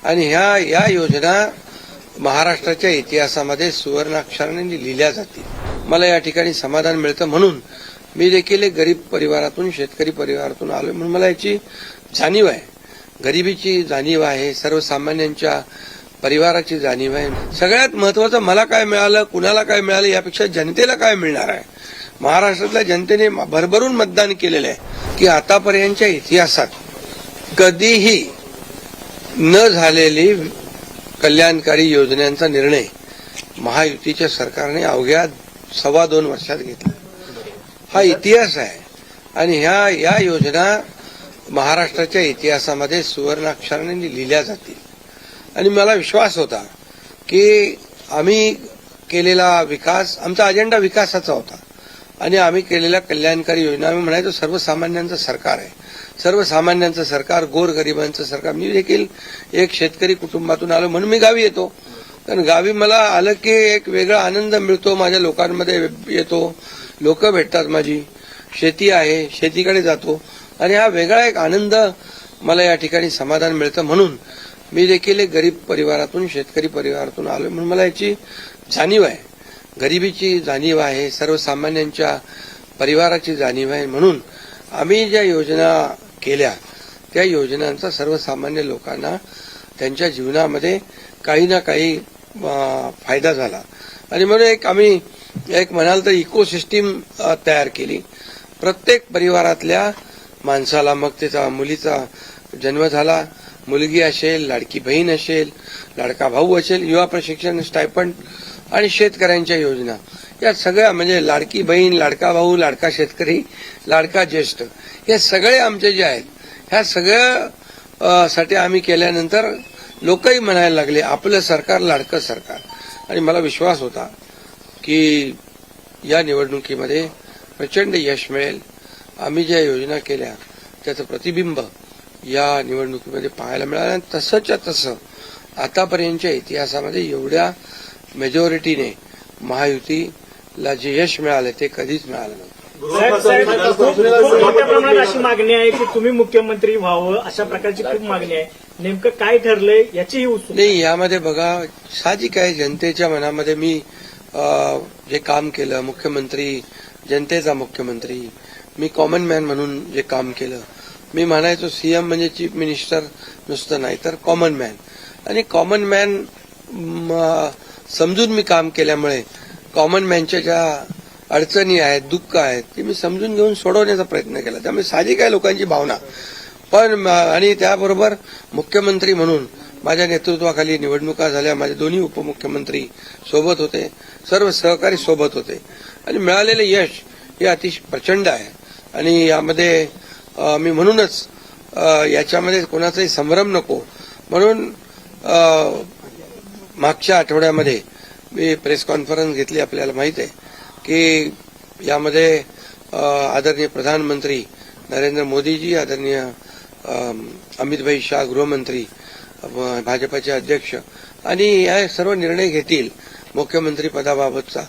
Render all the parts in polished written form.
आणि या योजना महाराष्ट्राच्या इतिहासामध्ये सुवर्णाक्षराने लिहिल्या जातील। मला या ठिकाणी समाधान मिळतं म्हणून मी देखील एक गरीब परिवारातून शेतकरी परिवारातून आलो म्हणून मला याची जाणीव आहे, गरिबीची जाणीव आहे, सर्वसामान्यांच्या परिवाराची जाणीव आहे। सगळ्यात महत्वाचं मला काय मिळालं, कुणाला काय मिळालं यापेक्षा जनतेला काय मिळणार आहे। महाराष्ट्रातल्या जनतेने भरभरून मतदान केलेलं आहे की आतापर्यंतच्या इतिहासात कधीही न झालेली कल्याणकारी योजनांचा निर्णय महायुतीच्या सरकारने अवघ्या 2.25 वर्षात घेतला। हा इतिहास आहे आणि या योजना महाराष्ट्राच्या इतिहासामध्ये सुवर्णाक्षराने लिहिल्या जातील आणि मला विश्वास होता की आम्ही केलेला विकास, आमचा अजेंडा विकासाचा होता आणि आम्ही केलेल्या कल्याणकारी योजना, आम्ही म्हणायचो सर्वसामान्यांचं सरकार आहे, सर्वसामान्यांचं सरकार, गोरगरिबांचं सरकार। मी देखील एक शेतकरी कुटुंबातून आलो म्हणून मी गावी येतो, कारण गावी मला आलं की एक वेगळा आनंद मिळतो, माझ्या लोकांमध्ये येतो, लोक भेटतात, माझी शेती आहे, शेतीकडे जातो आणि हा वेगळा एक आनंद मला या ठिकाणी समाधान मिळतं म्हणून मी देखील एक गरीब परिवारातून शेतकरी परिवारातून आलो म्हणून मला याची जाणीव आहे, गरिबीची जाणीव आहे, सर्वसामान्यांच्या परिवाराची जाणीव आहे। म्हणून आम्ही ज्या योजना केल्या त्या योजनांचा सर्वसामान्य लोकांना त्यांच्या जीवनामध्ये काही ना काही फायदा झाला आणि म्हणून आम्ही एक म्हणाल तर इकोसिस्टीम तयार केली। प्रत्येक परिवारातल्या माणसाला, मग त्याचा मुलीचा जन्म झाला, मुलगी असेल, लाडकी बहीण असेल, लाडका भाऊ असेल, युवा प्रशिक्षण स्टायपंड आणि शेतकऱ्यांच्या योजना, या सगळ्या म्हणजे लाडकी बहीण, लाडका भाऊ, लाडका शेतकरी, लाडका ज्येष्ठ, हे सगळे आमचे जे आहेत ह्या सगळ्या साठी आम्ही केल्यानंतर लोकही म्हणायला लागले आपलं सरकार लाडकं सरकार। आणि मला विश्वास होता की या निवडणुकीमध्ये प्रचंड यश मिळेल। आम्ही ज्या योजना केल्या त्याचं प्रतिबिंब या निवडणुकीमध्ये पाहायला मिळालं आणि तसंच्या तसं आतापर्यंतच्या इतिहासामध्ये एवढ्या मेजॉरिटीने महायुतीला जे यश मिळालं ते कधीच मिळालं नव्हतं। मोठ्या प्रमाणात अशी मागणी आहे की तुम्ही मुख्यमंत्री व्हावं, अशा प्रकारची खूप मागणी आहे, नेमकं काय ठरलंय याचीही उत्सुकता नाही। यामध्ये बघा साहजिक आहे, जनतेच्या मनामध्ये मी जे काम केलं, मुख्यमंत्री, जनतेचा मुख्यमंत्री, मी कॉमन मॅन म्हणून जे काम केलं, मी म्हणायचो सीएम म्हणजे चीफ मिनिस्टर नुसतं नाही तर कॉमन मॅन, आणि कॉमन मॅन समजून मी काम केल्यामुळे कॉमन मॅनच्या ज्या अडचणी आहेत, दुःख आहेत ते मी समजून घेऊन सोडवण्याचा प्रयत्न केला। त्यामुळे साहजिक आहे लोकांची भावना, पण आणि त्याबरोबर मुख्यमंत्री म्हणून माझ्या नेतृत्वाखाली निवडणुका झाल्या, माझे दोन्ही उपमुख्यमंत्री सोबत होते, सर्व सहकारी सोबत होते आणि मिळालेले यश हे अतिशय प्रचंड आहे। आणि यामध्ये मी म्हणूनच याच्यामध्ये कोणाचाही संभ्रम नको म्हणून मागच्या आठवड्यामध्ये मी प्रेस कॉन्फरन्स घेतली। आपल्याला माहित आहे की यामध्ये आदरणीय प्रधानमंत्री नरेंद्र मोदीजी, आदरणीय अमितभाई शाह गृहमंत्री, भाजपाचे अध्यक्ष आणि हे सर्व निर्णय घेतील मुख्यमंत्री पदाबाबतचा,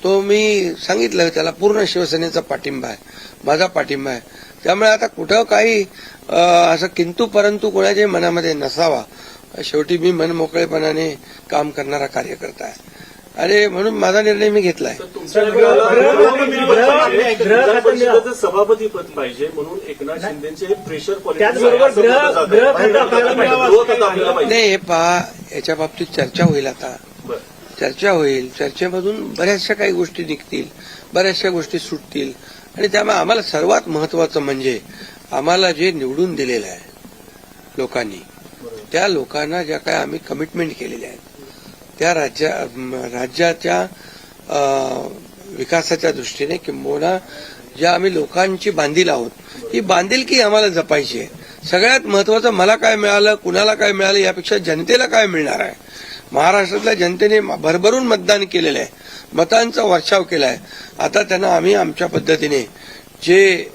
तो मी सांगितलं त्याला पूर्ण शिवसेनेचा पाठिंबा आहे, माझा पाठिंबा आहे। त्यामुळे आता कुठं काही असं किंतु परंतु कोणाच्या मनामध्ये नसावा। शेवटी मी मनमोकळेपणाने काम करणारा कार्यकर्ता आहे आणि म्हणून माझा निर्णय मी घेतलाय। सभापती पद पाहिजे म्हणून एकनाथ शिंदेचे प्रेशर नाही, हे पहा, याच्या बाबतीत चर्चा होईल, आता चर्चा होईल, चर्चेमधून बऱ्याचशा काही गोष्टी निघतील, बऱ्याचशा गोष्टी सुटतील आणि त्यामुळे आम्हाला सर्वात महत्वाचं म्हणजे आम्हाला जे निवडून दिलेलं आहे लोकांनी, त्या लोकांना ज्या काय आम्ही कमिटमेंट केलेल्या आहेत त्या राज्याच्या विकासाच्या दृष्टीने किंबहुना ज्या आम्ही लोकांची बांधील आहोत, ही बांधिलकी आम्हाला जपायची आहे। सगळ्यात महत्वाचं मला काय मिळालं, कुणाला काय मिळालं यापेक्षा जनतेला काय मिळणार आहे। महाराष्ट्रातल्या जनतेने भरभरून मतदान केलेलं आहे, मतांचा वर्षाव केला आहे। आता त्यांना आम्ही आमच्या पद्धतीने जे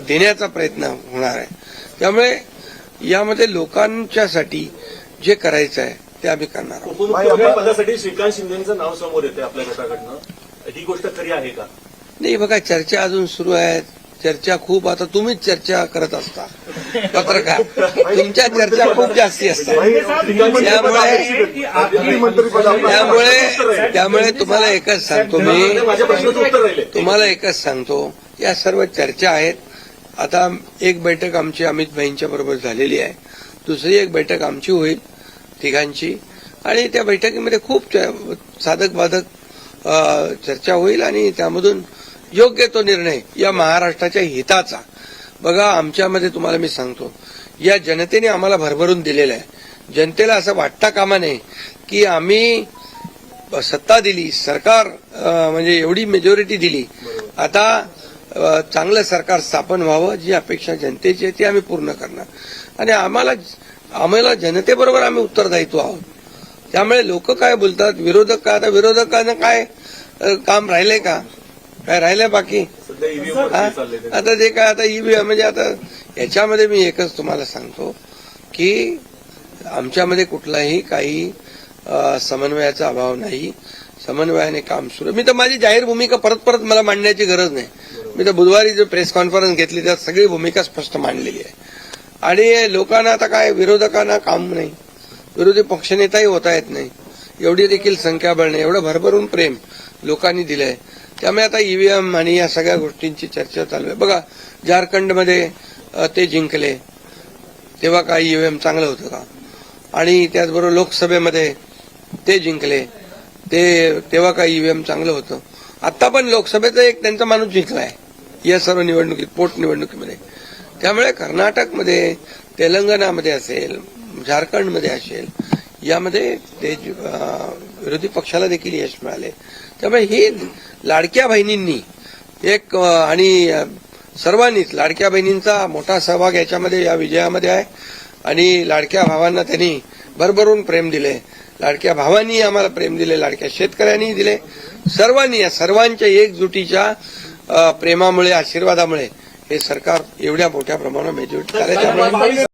देण्याचा प्रयत्न होणार आहे, त्यामुळे यामध्ये लोकांच्यासाठी जे करायचं आहे ते आम्ही करणार आहोत। उपमुख्यमंत्रिपदासाठी श्रीकांत शिंदेचं नाव समोर येते आपल्या गटाकडनं, ही गोष्ट खरी आहे का? नाही, बघा चर्चा अजून सुरू आहेत, चर्चा खूप आता तुम्हीच चर्चा करत असता पत्रकार तुमच्या चर्चा खूप जास्ती असतात त्यामुळे तुम्हाला एकच सांगतो मी माझ्या प्रश्नाचं उत्तर राहिले. तुम्हाला एकच सांगतो या सर्व चर्चा आहेत. आता एक बैठक आमची अमित भाईंच्या बरोबर झालेली आहे, दुसरी एक बैठक आमची होईल तिघांची, आणि त्या बैठकीमध्ये खूप साधक बाधक चर्चा होईल आणि त्यामधून योग्य तो निर्णय या महाराष्ट्राच्या हिताचा. बघा, आमच्यामध्ये तुम्हाला मी सांगतो, या जनतेने आम्हाला भरभरून दिलेलं आहे. जनतेला असं वाटता कामा नये की आम्ही सत्ता दिली, सरकार म्हणजे एवढी मेजॉरिटी दिली, आता चांगलं सरकार स्थापन व्हावं, जी अपेक्षा जनतेची आहे ती आम्ही पूर्ण करणार. आणि आम्हाला जनतेबरोबर आम्ही उत्तरदायित्व आहोत. त्यामुळे लोक काय बोलतात, विरोधक काय, आता विरोधकांना काय काम राहिलंय का, काय राहिलंय बाकी? सध्या ईव्हीएम चालले ते. आता जे काय आता ईव्हीएम म्हणजे आता याच्यामध्ये मी एकच तुम्हाला सांगतो की आमच्यामध्ये कुठलाही काही समन्वयाचा अभाव नाही. समन्वयाने काम सुरू. मी तर माझी जाहीर भूमिका परत मला मांडण्याची गरज नाही. मी तर बुधवारी जो प्रेस कॉन्फरन्स घेतली त्यात सगळी भूमिका स्पष्ट मांडलेली आहे. आणि लोकांना आता काय, विरोधकांना काम नाही, विरोधी पक्षनेताही होता येत नाही, एवढी देखील संख्याबळ नाही, एवढं भरभरून प्रेम लोकांनी दिलंय. त्यामुळे आता ईव्हीएम आणि या सगळ्या गोष्टींची चर्चा चालू आहे. बघा, झारखंडमध्ये ते जिंकले तेव्हा काय ईव्हीएम चांगलं होतं का? आणि त्याचबरोबर लोकसभेमध्ये ते जिंकले तेव्हा काय ईव्हीएम चांगलं होतं? आता पण लोकसभेचा एक त्यांचा माणूस जिंकलाय या सर्व निवडणुकीत, पोटनिवडणुकीमध्ये. त्यामुळे कर्नाटकमध्ये, तेलंगणामध्ये असेल, झारखंडमध्ये असेल, यामध्ये ते विरोधी पक्षाला देखील यश मिळाले. त्यामुळे ही लाडक्या बहिणींनी एक आणि सर्वांनीच लाडक्या बहिणींचा मोठा सहभाग याच्यामध्ये, या विजयामध्ये आहे. आणि लाडक्या भावांना त्यांनी भरभरून प्रेम दिले, लाडक्या भावांनी आम्हाला प्रेम दिले, लाडक्या शेतकऱ्यांनी दिले. सर्वांनी, या सर्वांच्या एकजुटीच्या प्रेमामुळे, आशीर्वादामुळे हे सरकार एवढ्या मोठ्या प्रमाणात मेजॉरिटी झाले. त्यामुळे